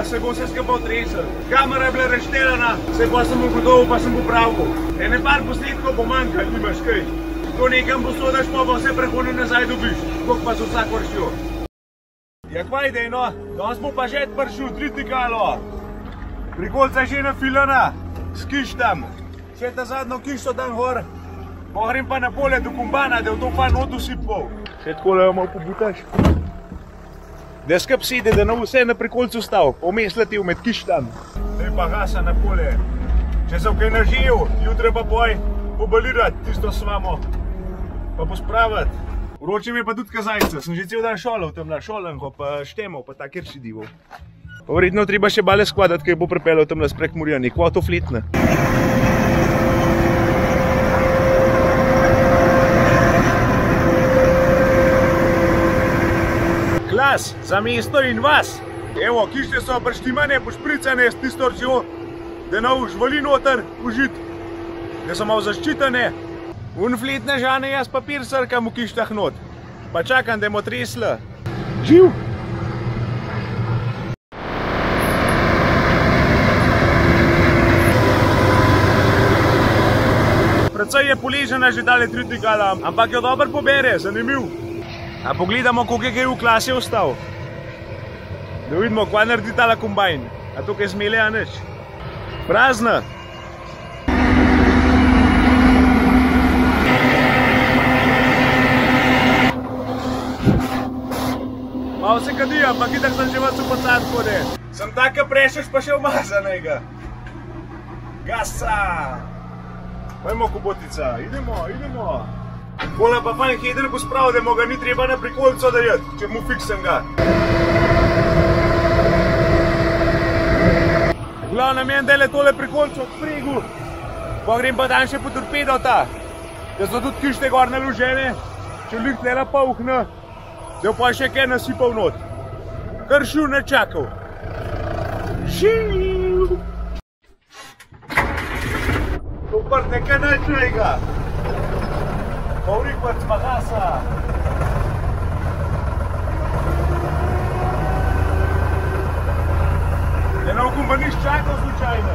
se bo vse skupaj otresel. Kamera je bila razšteljena, se pa sem ugotovil, pa sem popravil. Ene par posnetkov bo manjkal, nimaš kaj. To nekam posodaš, pa vse prehodno nazaj dobiš, koliko pa z vsako vršjo. Ja, kvaj dej, no, danes bo pa že pršil, tritikalo. Prikolica je že nafilana, s kištam. Še ta zadnjo kišto tam gor. Grem pa na polje do kombana, da je v to pa not usipal. Še takole jo malo pobutaš. Da skup sedi, da ne vse na prikolcu stav, vmes letel med kištam. Zdaj pa gasa na polje. Če sem kaj nažijel, jutre pa poj pobalirati tisto svamo. Pa pospraviti. Vroče mi je pa tudi kazajca, sem že cel dan šolal tam na šolanko, pa štemal, pa tak kjer si dival. Pa verjetno treba še bale skladati, kaj bo pripeljal tam nas prek Murjani, kva to fletne. Klas, za mesto in vas. Evo, kište so prštimane, pošpricane s tisto rčjo, da ne žvali noter užit, da so malo zaščitane. Fletne žane jaz papir srkam v kištah not, pa čakam, da jemo tresla. Živ! Predvsej je poležena že dale tritikala, ampak jo dobro pobere, zanimiv. A pogledamo, koliko je kaj v klasi ostal. Da vidimo, kva naredi tala kombajn. A to kaj zmele, a nič. Prazna. Malo se kadi, ampak itak sem že vas upocat hode. Sem taka prešeš pa še umazanega. Gasa! Pojmo, kubotica, idemo, idemo. Pola pa fajn heder pospravil, da mu ga ni treba na prikolco dajati, če mu fiksem ga. Glavno mi je dele tole prikolco odpregu, pa grem pa dan še po torpedo ta, da so tudi kište gor naložene, če lik tlela pauhne, da jo pa še kaj nasipal not. Kar šil ne čakal. Šiv! Uprt nekaj načnega. Povrik pa cmagasa. Je na okum pa niš čakal slučajno.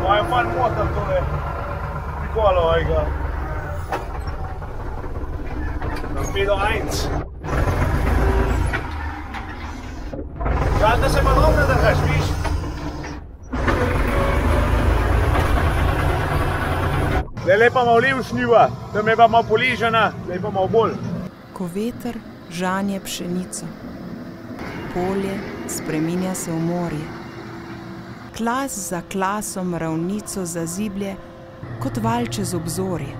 Moje fan motam tole prikolo ovega. Torpedo 1. Žal, da se pa dobro drgaš, viš? Zdaj pa malo levšnjiva, tam je pa malo poležena, zdaj pa malo bolj. Ko veter žanje pšenico, polje spreminja se v morje. Klas za klasom ravnico zaziblje, kot val čez obzorje.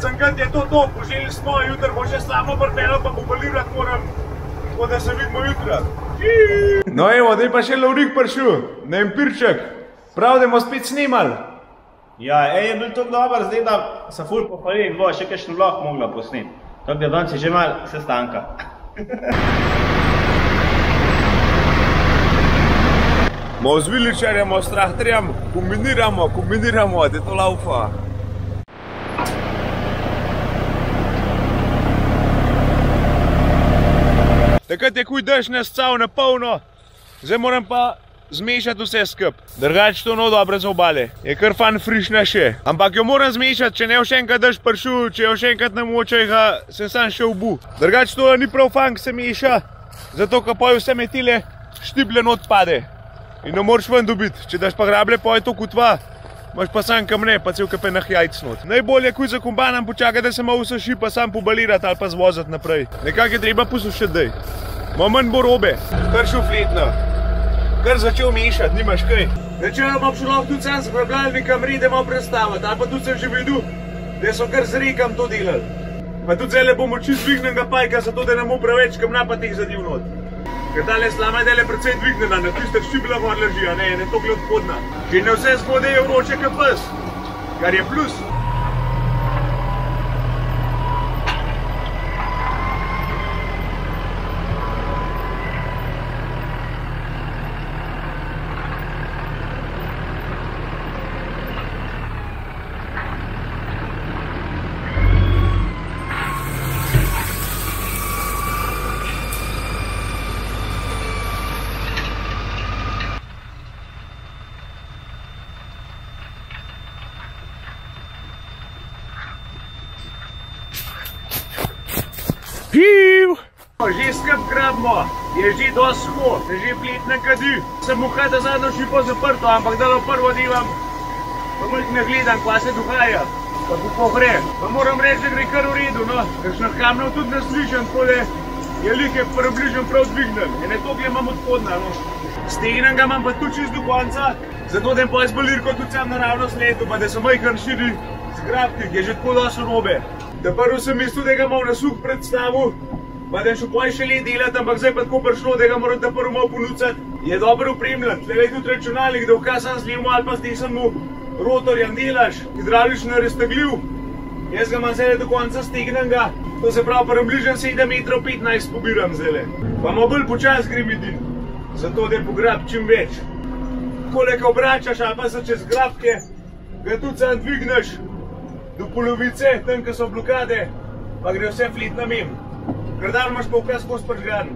Zankrat je to, poželi smo, jutr bo še slabo prpelo, pa pobalirati moram, tako da se vidimo jutra. No evo, da je pa še Lovrik prišel, Nempirček, prav da bomo spet snimali. Ja, je bil to dober, zdaj da sem ful pohvalil, bo še kakšno vlog mogla posneti. Tako da danes je že malo sestanka. Malo z viličarjem, s traktorjem, kombiniramo, da to laufa. Takrat je kuj dež nas cav na polno, zdaj moram pa zmešati vse skup. Drugač to no dobro za obale, je kar fan frišna še. Ampak jo moram zmešati, če ne je še enkrat dež pršil, če je še enkrat namočaj ga, sem sam še obu. Drugač to ni prav fan, ki se meša, zato ko poj vse metile štible not pade. In ne moraš ven dobiti, če daš pa grable poj to kutva, imaš pa sam kamne, pa cel kape nah jajc not. Najbolje kuj za kombanom počakati, da se malo vsuši, pa sam pobalirati ali pa zvozati naprej. Nekak je treba posušiti dej. Manj bo robe. Kar šel fletno. Kar začel mešati, nimaš kaj. Načelo bom šel tudi sam s prebljalnikam rede malo predstaviti, ali pa tudi sem že videl, da so kar z rekam to delali. Pa tudi zdaj bomo čist dvignenega pajka, zato da ne bo preveč kamna pa teh zadev not. Ker tale slama je dele precej dvignena, na tiste štibla gor leži, a ne to gled podna. Če ne vse zgode je vroče kot pes, kar je plus. Že skrb grabimo, je že dosti suho, se že plet ne kadi. Sem muha ta zadnjo šipo zaprto, ampak dalo prvo delam, pa malo ne gledam, kva se dogaja, pa kako gre. Pa moram reči, da gre kar v redu, no. Kakšno kamnov tudi ne slišam, tako da je like približno prav dvignem. Ene togle imam odhodna, no. Stegnem ga imam pa tudi čist do konca, zato da pa jaz balirko tudi sam naravno sletu, pa da sem majkan širi zgrabki, ki je že tako dosti robe. Da prvo sem mislil, da ga imam na suh predstavu, pa da je šel poj še let delati, ampak zdaj pa tako prišlo, da ga moram ta prvo malo ponucati. Je dobro upremljen, tle je tudi računalnik, da vkaj sam zlivmo ali pa z desnemu rotorjem delaš, hidravlično raztegljiv. Jaz ga imam zdaj do konca, stegnem ga, to se pravi približno 7,15 m pobiram zdaj. Pa malo bolj počas grem idin, zato da pograb čim več. Takole, ko obračaš ali pa se čez grabke, ga tudi sam dvigneš do polovice, tam, ko so blokade, pa gre vse flit na mim. Grdal imaš pa vkaj skozi pržgan.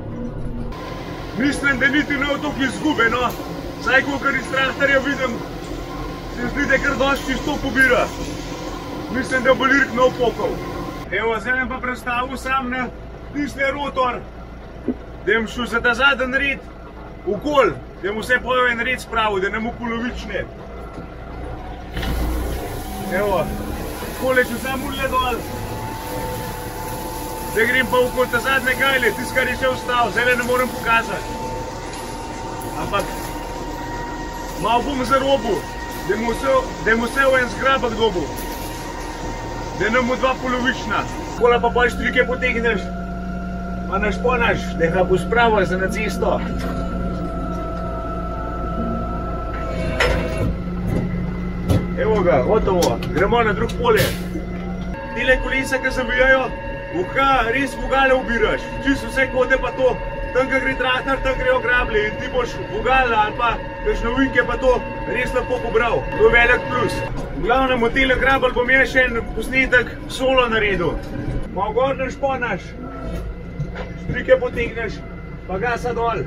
Mislim, da niti ne v toliko izgube, no. Saj, kakor iz traktorja vidim, se zdi, da kar dosti čisto pobira. Mislim, da bo lirk nov pokal. Evo, zdaj sem pa predstavil sam na tisle rotor, da jim šel za ta zadnji red okol, da jim vse pojo en red spravil, da ne mu polovične. Evo, takole šel sam urle dol. Zdaj grem pa okoli ta zadnje gajle, tist, kar je še ostal, zdaj ne morem pokazati. Ampak malo bom zarobil, da mu vse v en zgrabak dobil. Da ne mu dva polovična. Takole pa bolj štrike potegneš, pa našponaš, da ga bo spravil za na cesto. Evo ga, gotovo, gremo na drug polje. Tile kolesa, ki zavijajo, res vogale ubiraš, čisto vse kode pa to, tam, ko gre traktor, tam grejo grablje in ti boš vogale ali pa kakšne ovinke pa to res lepo pobral. To je velik plus. V glavnem od tele grabelj bom jaz še en posnetek solo naredil. Malo gor našponaš, štrike potegneš, pa gasa dol.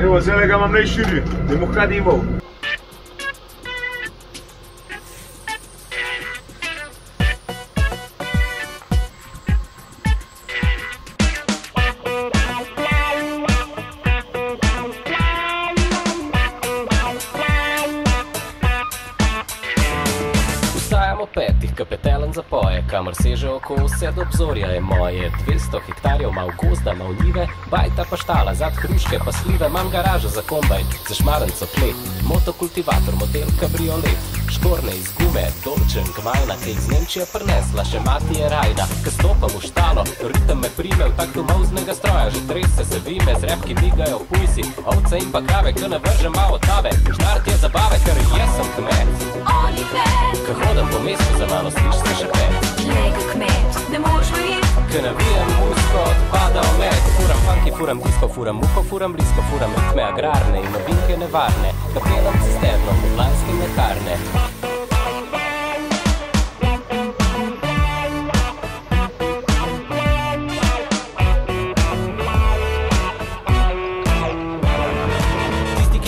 Evo, zdaj ga imam najširi, da mu kaj dival. Kapetelen zapoje, kamor seže oko vse do obzorja je moje. 200 hektarjev mal gozda, mal njive, bajta pa štala, zad hruške pa slive, imam garažo za kombajn, za šmarenco klet, motokultivator, model kabriolet, škorne iz gume, dolčen, gmajna, ki iz Nemčije prinesla, še mati je rajna, ko stopam v štalo, ritem me prime v tak domovznega stroja, že trese se vime, z repki migajo v pujsi, ovce in pa krave, ko ne vržem malo tave, žnart je zabave, ker jaz sem kmet. Oni kmet, ko hodam po mestu, za mano sliš se še pet. lega kmet, ne moš verjeti, ko navijem musko, odpada omet. Furam funky, furam disco, furam muho, furam blisko, furam ritme agrarne in novinke nevarne, kapelam cisterno, Ljubljanske mlekarne.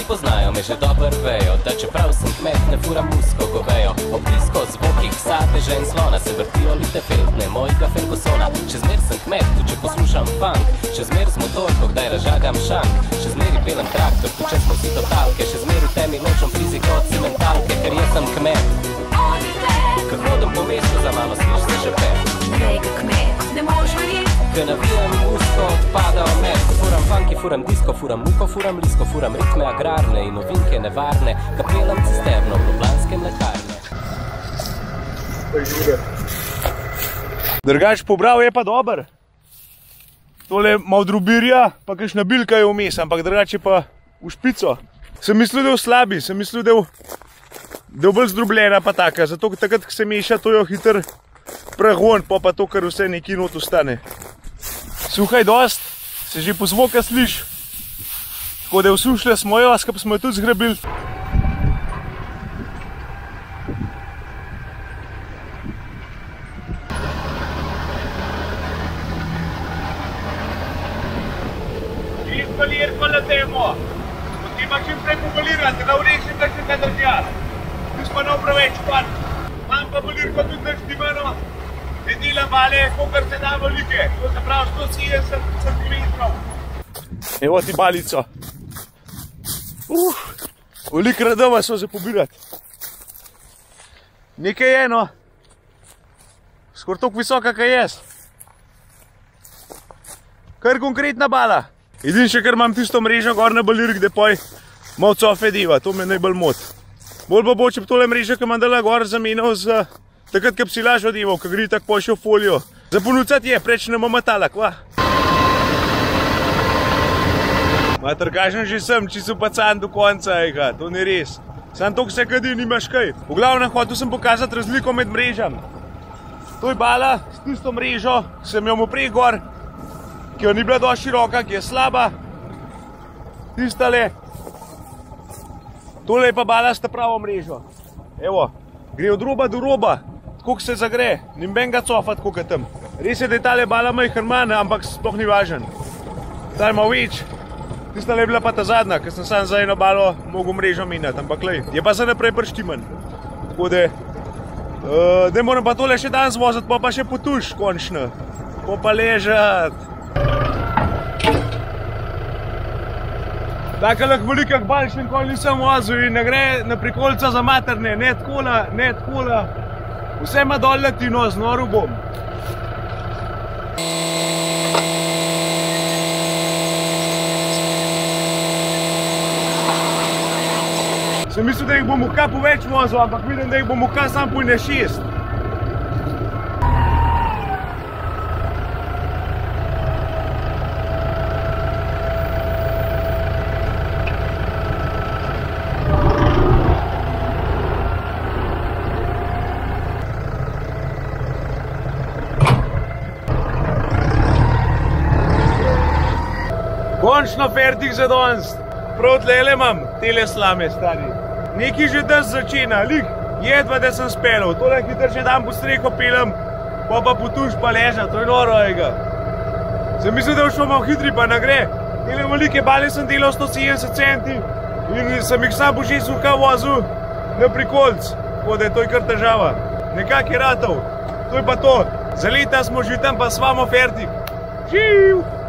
Poznajo me že dober vejo, da čeprav sem kmet, ne furam musko govejo. Ob disko zvokih sadeža in slona se vrtijo lite feltne mojega Fergusona. Še zmer sem kmet, tu če poslušam funk, še zmer z motorko, kdaj razžagam šank, še zmeri pelem traktor, tu če smo si totalke, še zmer v temi ločom fiziko od cementalke, ker jaz sem kmet. oni kmet, Ko hodam po mestu, za mano sliš se še pet. lega kmet, ne moš verjeti, Ko navijem musko, odpada omet. Furam funky, furam disco, furam muho, furam blisko, furam ritme agrarne in novinke nevarne, kapelam cisterno, Ljubljanske mlekarne. Drugač pobral je pa dober. Tole malo drobirja, pa kakšna bilka je vmes, ampak drugače pa v špico. Sem mislil, da je v slabi, sem mislil, da je bolj zdrobljena pa taka, zato takrat, ko se meša, to jo hitro prehon, pa to, kar vse nekaj not ostane. Suhaj dost, se že po zvoka sliš, tako da je vsušle smo jo, skupaj smo jo tudi zgrabili. Balirko letemo, potem pa čim prej pobalirati, da urešim, da še ne držati. pa ne preveč pan. Imam pa balirko tudi naštimano. Ne delam bale, kolikor se da velike. To se pravi 170 cm. Evo ti balico. Veliko radova so za pobirati. Nekaj je, no. Skoraj toliko visoka, kaj jaz. Kar konkretna bala. Edin še kar imam tisto mrežo gor na balirk, da poj malo cofe deva, to me najbolj mot. Bolj pa bo, če bi tole mrežo, ki imam dala gor, zamenil z takrat, ki psilažo deval, ki gre tako pošel folijo. Za ponucati je, preč ne bomo matala, kva? Mater, kažem že sem, če so pacan do konca, ega, to ni res. Sam toliko se kadi, nimaš kaj. V glavnem, hotel sem pokazati razliko med mrežami. To je bala s tisto mrežo, sem jo mu prej gor, ki jo ni bila dosti široka, ki je slaba. Tistale. Tole je pa bala s ta pravo mrežo. Evo, gre od roba do roba, tako se zagre, ni benga cofa tako kot tam. Res je, da je tale bala majhen manj, ampak sploh ni važen. Tale ima več. Tistale je bila pa ta zadnja, ker sem sam za eno balo mogel mrežo menjati, ampak lej, je pa za naprej prštiman. Tako da, da moram pa tole še danes voziti, pa še potuš končno. Pa ležati. Tako lahko velikak bal še nikoli nisem vozil in ne gre na prikolca za materne, ne tkola, ne tkola. Vse ima dol letino, znoril bom. Sem mislil, da jih bom v kapu več vozil, ampak vidim, da jih bom v kap sam pojne 6. Končno fertik za danes. Prav tlele imam tele slame, stari. Nekaj že danes začina, lik, jedva, da sem speljal. Tole hitro še dan po streho pelem, pa potuš pa leža, to je noro, ega. Sem mislil, da bo šlo malo hitri, pa ne gre. Tele velike bale sem delal 170 centi in sem jih sam po 6 urka vozil na prikolc, tako da je to kar težava. Nekak je ratov, to je pa to. Za leta smo že tam, pa svamo fertik. Živ!